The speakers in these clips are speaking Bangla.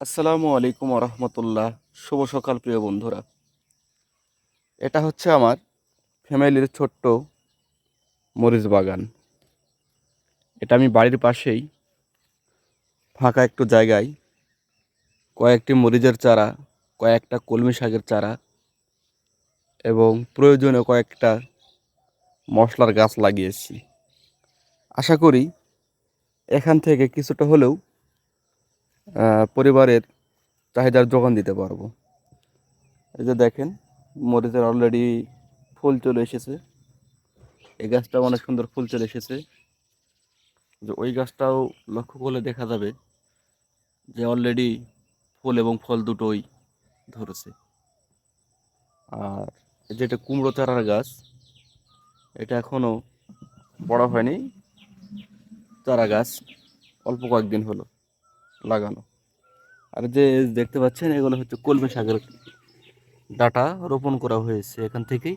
আসসালামু আলাইকুম রহমতুল্লাহ। শুভ সকাল প্রিয় বন্ধুরা। এটা হচ্ছে আমার ফ্যামিলির ছোট্ট মরিচ বাগান। এটা আমি বাড়ির পাশেই ফাঁকা একটু জায়গায় কয়েকটি মরিচের চারা, কয়েকটা কলমি শাকের চারা এবং প্রয়োজনীয় কয়েকটা মশলার গাছ লাগিয়েছি। আশা করি এখান থেকে কিছুটা হলেও পরিবারের চাহিদার যোগান দিতে পারবো। এই যে দেখেন, মরিচের অলরেডি ফুল চলে এসেছে। এই গাছটা অনেক সুন্দর ফুল চলে এসেছে। যে ওই গাছটাও লক্ষ্য করলে দেখা যাবে যে অলরেডি ফুল এবং ফল দুটোই ধরেছে। আর যেটা কুমড়ো চারার গাছ, এটা এখনো বড় হয়নি, চারা গাছ অল্প কয়েকদিন হলো লাগানো। আর যে দেখতে পাচ্ছেন, এগুলো হচ্ছে কলমি শাকের ডাঁটা রোপণ করা হয়েছে। এখান থেকেই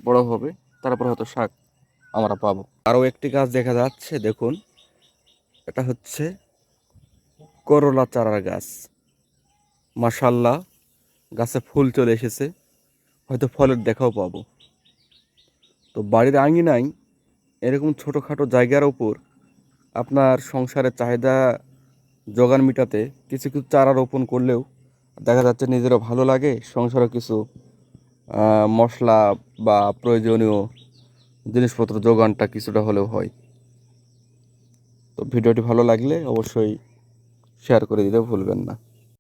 বড় হবে, তারপর হয়তো শাক আমরা পাবো। আরও একটি গাছ দেখা যাচ্ছে, দেখুন, এটা হচ্ছে করলা চারার গাছ। মাশাল্লাহ, গাছে ফুল চলে এসেছে, হয়তো ফলের দেখাও পাবো। তো বাড়ির আঙিনায় এরকম ছোটোখাটো জায়গার ওপর আপনার সংসারের চাহিদা যোগান মেটাতে কিছু কিছু চারা রোপণ করলেও দেখা যাচ্ছে নিজেরও ভালো লাগে, সংসারে কিছু মশলা বা প্রয়োজনীয় জিনিসপত্র যোগানটা কিছুটা হলেও হয়। তো ভিডিওটি ভালো লাগলে অবশ্যই শেয়ার করে দিতে ভুলবেন না।